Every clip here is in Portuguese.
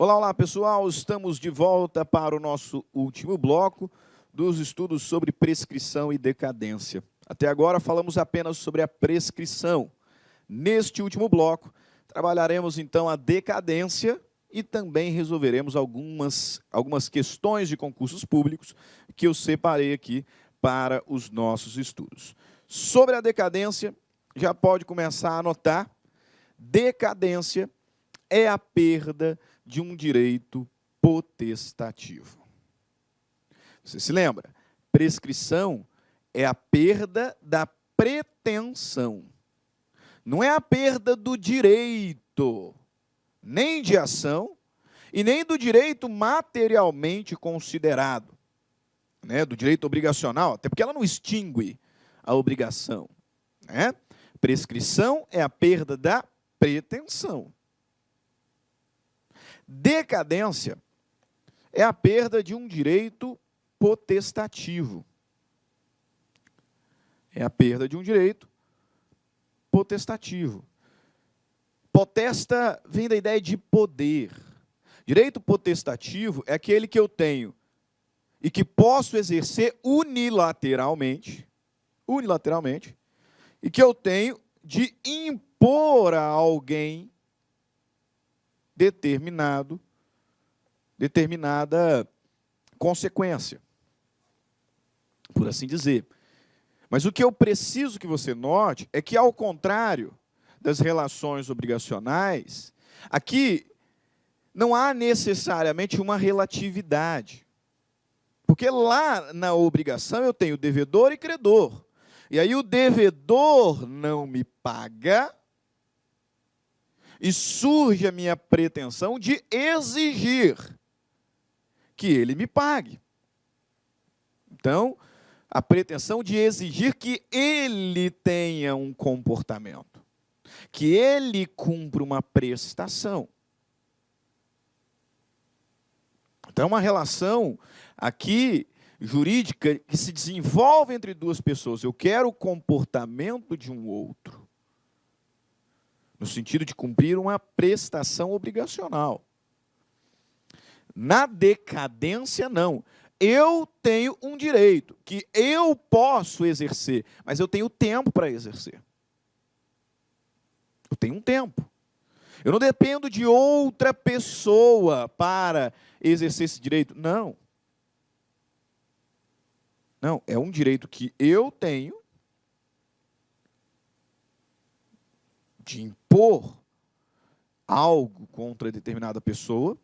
Olá, olá pessoal, estamos de volta para o nosso último bloco dos estudos sobre prescrição e decadência. Até agora falamos apenas sobre a prescrição. Neste último bloco, trabalharemos então a decadência e também resolveremos algumas questões de concursos públicos que eu separei aqui para os nossos estudos. Sobre a decadência, já pode começar a anotar, decadência é a perda de um direito potestativo. Você se lembra? Prescrição é a perda da pretensão. Não é a perda do direito, nem de ação, e nem do direito materialmente considerado, né? Do direito obrigacional, até porque ela não extingue a obrigação, né? Prescrição é a perda da pretensão. Decadência é a perda de um direito potestativo. É a perda de um direito potestativo. Potesta vem da ideia de poder. Direito potestativo é aquele que eu tenho e que posso exercer unilateralmente, e que eu tenho de impor a alguém determinada consequência, por assim dizer. Mas o que eu preciso que você note é que, ao contrário das relações obrigacionais, aqui não há necessariamente uma relatividade. Porque lá na obrigação eu tenho devedor e credor. E aí o devedor não me paga, e surge a minha pretensão de exigir que ele me pague. Então, a pretensão de exigir que ele tenha um comportamento, que ele cumpra uma prestação. Então, é uma relação aqui jurídica que se desenvolve entre duas pessoas. Eu quero o comportamento de um outro, no sentido de cumprir uma prestação obrigacional. Na decadência, não. Eu tenho um direito que eu posso exercer, mas eu tenho tempo para exercer. Eu tenho um tempo. Eu não dependo de outra pessoa para exercer esse direito. Não. Não, é um direito que eu tenho de impor algo contra determinada pessoa,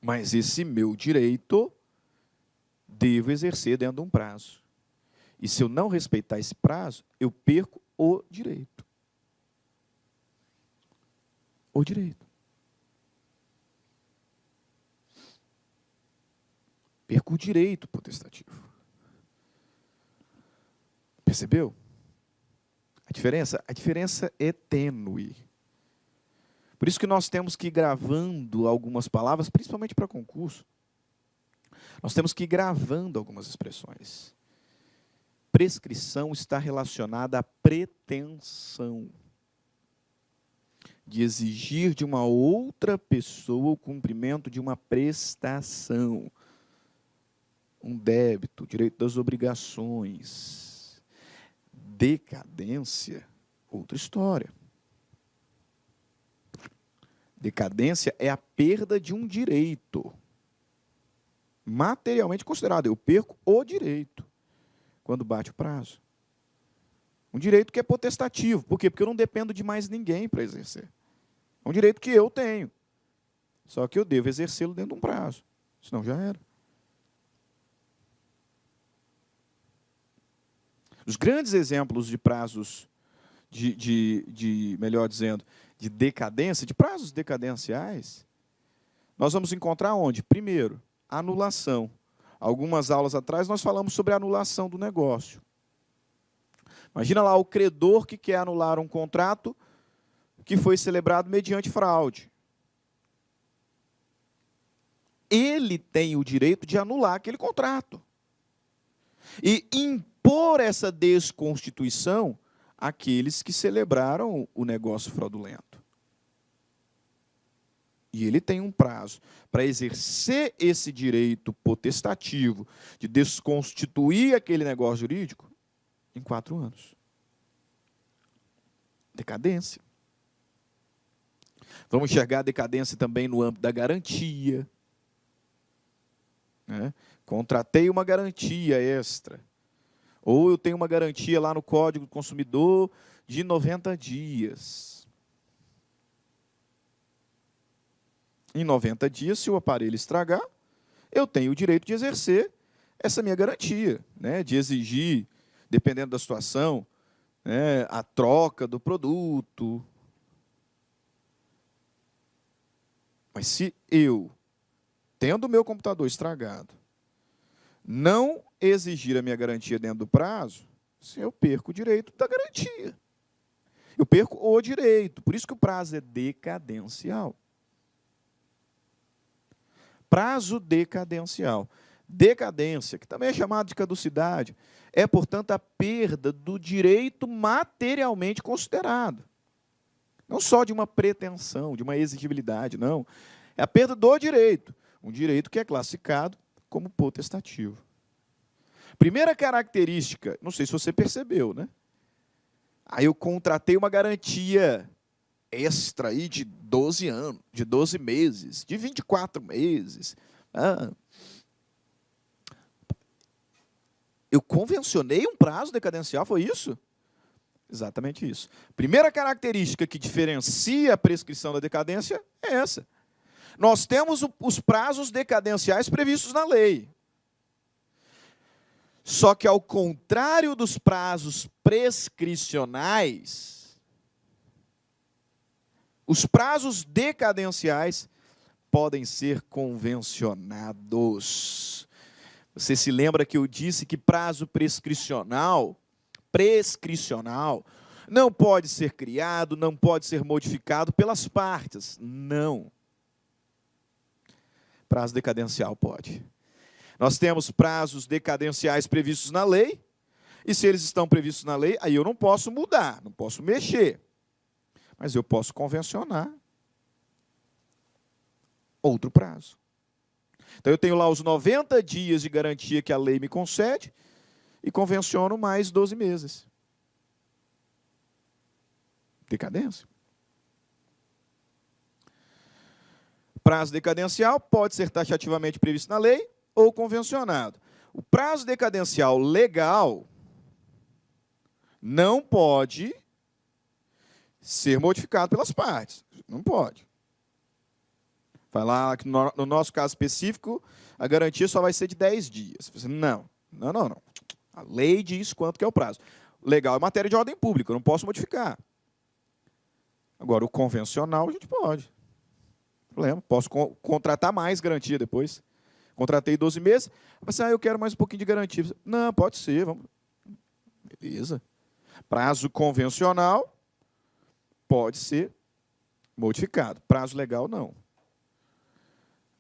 mas esse meu direito devo exercer dentro de um prazo. E se eu não respeitar esse prazo, eu perco o direito. O direito. Perco o direito potestativo. Percebeu? A diferença é tênue. Por isso que nós temos que ir gravando algumas palavras, principalmente para concurso. Nós temos que ir gravando algumas expressões. Prescrição está relacionada à pretensão de exigir de uma outra pessoa o cumprimento de uma prestação, um débito, direito das obrigações. Decadência, outra história. Decadência é a perda de um direito materialmente considerado. Eu perco o direito quando bate o prazo. Um direito que é potestativo. Por quê? Porque eu não dependo de mais ninguém para exercer. É um direito que eu tenho. Só que eu devo exercê-lo dentro de um prazo. Senão já era. Os grandes exemplos de prazos, melhor dizendo, de decadência, de prazos decadenciais, nós vamos encontrar onde? Primeiro, anulação. Algumas aulas atrás nós falamos sobre a anulação do negócio. Imagina lá o credor que quer anular um contrato que foi celebrado mediante fraude. Ele tem o direito de anular aquele contrato e impor essa desconstituição àqueles que celebraram o negócio fraudulento. E ele tem um prazo para exercer esse direito potestativo de desconstituir aquele negócio jurídico em 4 anos. Decadência. Vamos enxergar a decadência também no âmbito da garantia. Né? Contratei uma garantia extra. Ou eu tenho uma garantia lá no Código do Consumidor de 90 dias. Em 90 dias, se o aparelho estragar, eu tenho o direito de exercer essa minha garantia, né? De exigir, dependendo da situação, né, a troca do produto. Mas se eu, tendo o meu computador estragado, não exigir a minha garantia dentro do prazo, eu perco o direito da garantia. Eu perco o direito. Por isso que o prazo é decadencial. Prazo decadencial. Decadência, que também é chamado de caducidade, é, portanto, a perda do direito materialmente considerado. Não só de uma pretensão, de uma exigibilidade, não. É a perda do direito. Um direito que é classificado como potestativo. Primeira característica, não sei se você percebeu, né? Aí eu contratei uma garantia extra aí de 12 anos, de 12 meses, de 24 meses. Eu convencionei um prazo decadencial, foi isso? Exatamente isso. Primeira característica que diferencia a prescrição da decadência é essa. Nós temos os prazos decadenciais previstos na lei. Só que, ao contrário dos prazos prescricionais, os prazos decadenciais podem ser convencionados. Você se lembra que eu disse que prazo prescricional não pode ser criado, não pode ser modificado pelas partes. Não. Prazo decadencial pode. Nós temos prazos decadenciais previstos na lei, e se eles estão previstos na lei, aí eu não posso mudar, não posso mexer. Mas eu posso convencionar outro prazo. Então, eu tenho lá os 90 dias de garantia que a lei me concede e convenciono mais 12 meses. Decadência. Prazo decadencial pode ser taxativamente previsto na lei ou convencionado. O prazo decadencial legal não pode ser modificado pelas partes. Não pode. Vai lá que no nosso caso específico, a garantia só vai ser de 10 dias. Não. A lei diz quanto que é o prazo. Legal é matéria de ordem pública, eu não posso modificar. Agora, o convencional a gente pode. Problema. Posso contratar mais garantia depois. Contratei 12 meses. Eu quero mais um pouquinho de garantia. Não, pode ser. Vamos. Beleza. Prazo convencional pode ser modificado. Prazo legal, não.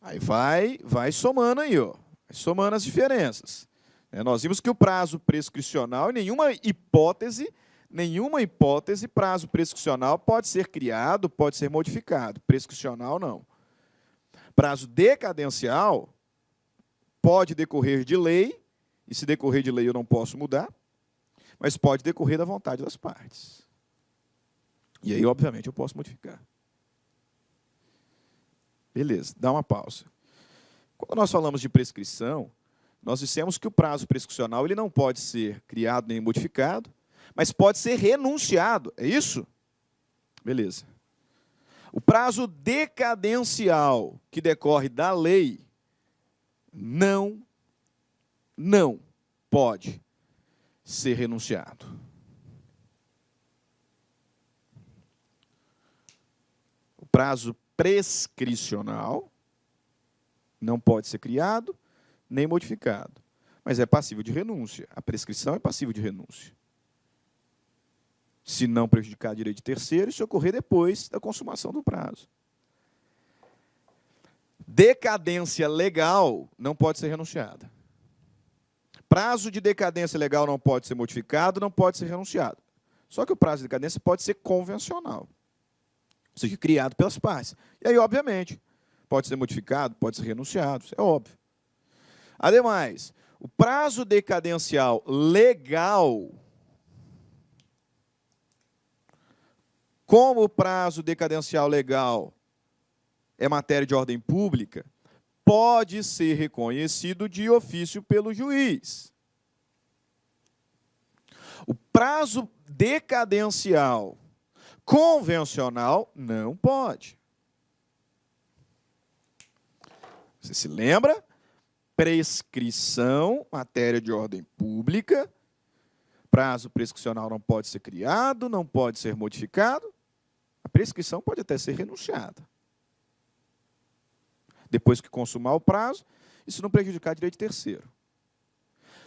Aí vai somando aí, ó. Vai somando as diferenças. Nós vimos que o prazo prescricional, em nenhuma hipótese, prazo prescricional pode ser criado, pode ser modificado. Prescricional, não. Prazo decadencial pode decorrer de lei, e se decorrer de lei eu não posso mudar, mas pode decorrer da vontade das partes. E aí, obviamente, eu posso modificar. Beleza, dá uma pausa. Quando nós falamos de prescrição, nós dissemos que o prazo prescricional ele não pode ser criado nem modificado, mas pode ser renunciado, é isso? Beleza. O prazo decadencial que decorre da lei não pode ser renunciado. O prazo prescricional não pode ser criado nem modificado, mas é passível de renúncia. A prescrição é passível de renúncia. Se não prejudicar direito de terceiro, e se ocorrer depois da consumação do prazo. Decadência legal não pode ser renunciada. Prazo de decadência legal não pode ser modificado, não pode ser renunciado. Só que o prazo de decadência pode ser convencional. Ou seja, criado pelas partes. E aí, obviamente, pode ser modificado, pode ser renunciado, isso é óbvio. Ademais, o prazo decadencial legal, como o prazo decadencial legal é matéria de ordem pública, pode ser reconhecido de ofício pelo juiz. O prazo decadencial convencional não pode. Você se lembra? Prescrição, matéria de ordem pública, prazo prescricional não pode ser criado, não pode ser modificado, a prescrição pode até ser renunciada. Depois que consumar o prazo, isso não prejudicar direito de terceiro.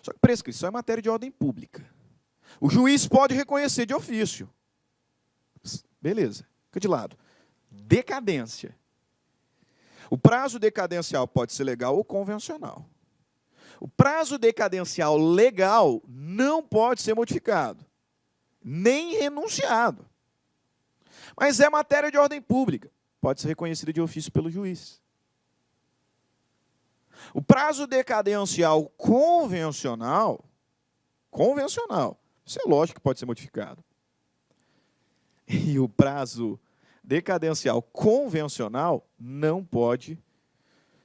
Só que prescrição é matéria de ordem pública. O juiz pode reconhecer de ofício. Beleza, fica de lado. Decadência. O prazo decadencial pode ser legal ou convencional. O prazo decadencial legal não pode ser modificado, nem renunciado. Mas é matéria de ordem pública, pode ser reconhecida de ofício pelo juiz. O prazo decadencial convencional, isso é lógico que pode ser modificado. E o prazo decadencial convencional não pode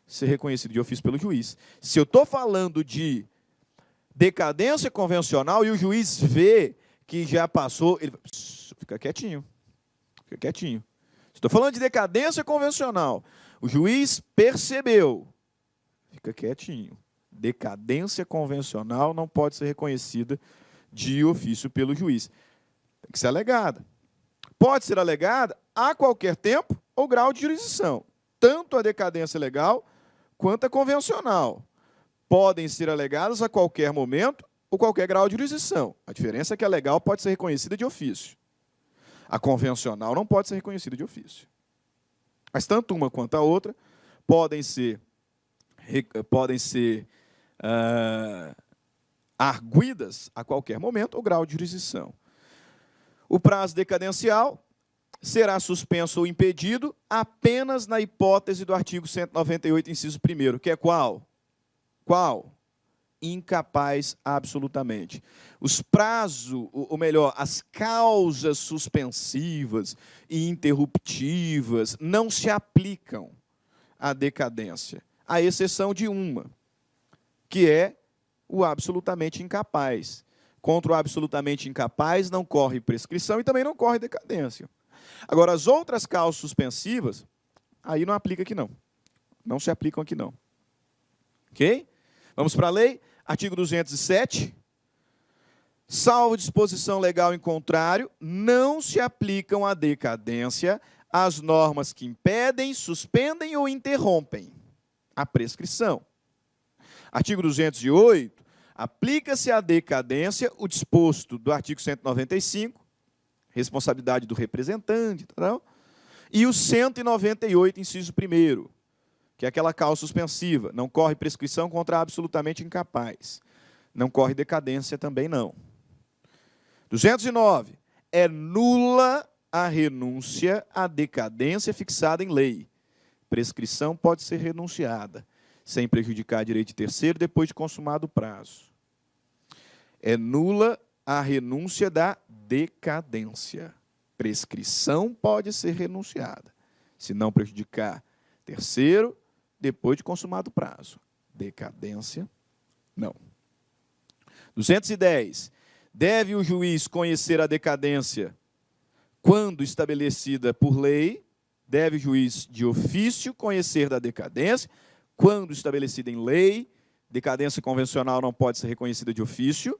ser reconhecido de ofício pelo juiz. Se eu estou falando de decadência convencional e o juiz vê que já passou, ele fica quietinho. Fica quietinho. Se estou falando de decadência convencional, o juiz percebeu, fica quietinho. Decadência convencional não pode ser reconhecida de ofício pelo juiz. Tem que ser alegada. Pode ser alegada a qualquer tempo ou grau de jurisdição. Tanto a decadência legal quanto a convencional. Podem ser alegadas a qualquer momento ou qualquer grau de jurisdição. A diferença é que a legal pode ser reconhecida de ofício. A convencional não pode ser reconhecida de ofício. Mas tanto uma quanto a outra podem ser arguidas a qualquer momento ou grau de jurisdição. O prazo decadencial será suspenso ou impedido apenas na hipótese do artigo 198, inciso 1º, que é qual? Qual? Incapaz absolutamente. Os prazos, ou melhor, as causas suspensivas e interruptivas não se aplicam à decadência, à exceção de uma, que é o absolutamente incapaz. Contra o absolutamente incapaz não corre prescrição e também não corre decadência. Agora, as outras causas suspensivas, aí não aplica aqui não. Não se aplicam aqui não. Ok? Vamos para a lei. Artigo 207. Salvo disposição legal em contrário, não se aplicam à decadência as normas que impedem, suspendem ou interrompem a prescrição. Artigo 208. Aplica-se à decadência o disposto do artigo 195, responsabilidade do representante, tá? E o 198, inciso 1º, que é aquela causa suspensiva. Não corre prescrição contra absolutamente incapaz. Não corre decadência também não. 209. É nula a renúncia à decadência fixada em lei. Prescrição pode ser renunciada, sem prejudicar direito de terceiro depois de consumado o prazo. É nula a renúncia da decadência. Prescrição pode ser renunciada, se não prejudicar terceiro depois de consumado o prazo. Decadência, não. 210. Deve o juiz conhecer a decadência quando estabelecida por lei. Deve o juiz de ofício conhecer da decadência quando estabelecida em lei. Decadência convencional não pode ser reconhecida de ofício.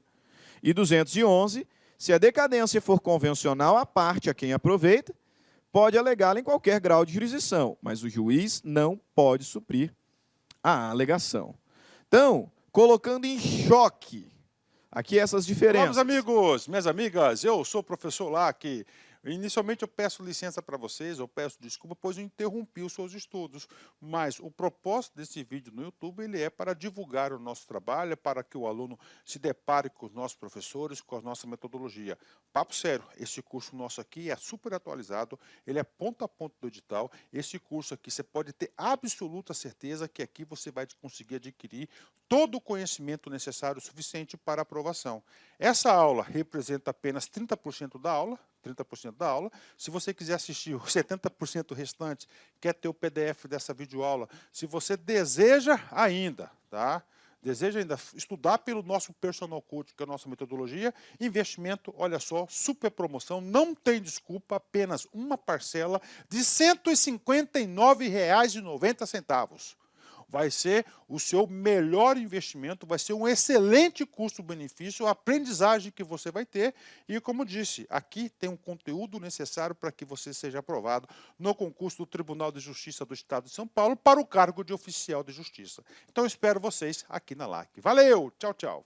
E 211, se a decadência for convencional, a parte a quem aproveita pode alegá-la em qualquer grau de jurisdição, mas o juiz não pode suprir a alegação. Então, colocando em choque aqui essas diferenças. Olá, meus amigos, minhas amigas, eu sou o professor Lac, Inicialmente eu peço licença para vocês, eu peço desculpa, pois eu interrompi os seus estudos, mas o propósito desse vídeo no YouTube ele é para divulgar o nosso trabalho, para que o aluno se depare com os nossos professores, com a nossa metodologia. Papo sério, esse curso nosso aqui é super atualizado, ele é ponto a ponto do edital, esse curso aqui você pode ter absoluta certeza que aqui você vai conseguir adquirir todo o conhecimento necessário suficiente para aprovação. Essa aula representa apenas 30% da aula, 30% da aula. Se você quiser assistir os 70% restante, quer ter o PDF dessa videoaula, se você deseja ainda, tá? Deseja ainda estudar pelo nosso Personal Coach, que é a nossa metodologia, investimento, olha só, super promoção, não tem desculpa, apenas uma parcela de R$ 159,90. Vai ser o seu melhor investimento, vai ser um excelente custo-benefício, a aprendizagem que você vai ter. E, como disse, aqui tem um conteúdo necessário para que você seja aprovado no concurso do Tribunal de Justiça do Estado de São Paulo para o cargo de oficial de justiça. Então, eu espero vocês aqui na LAC. Valeu! Tchau, tchau!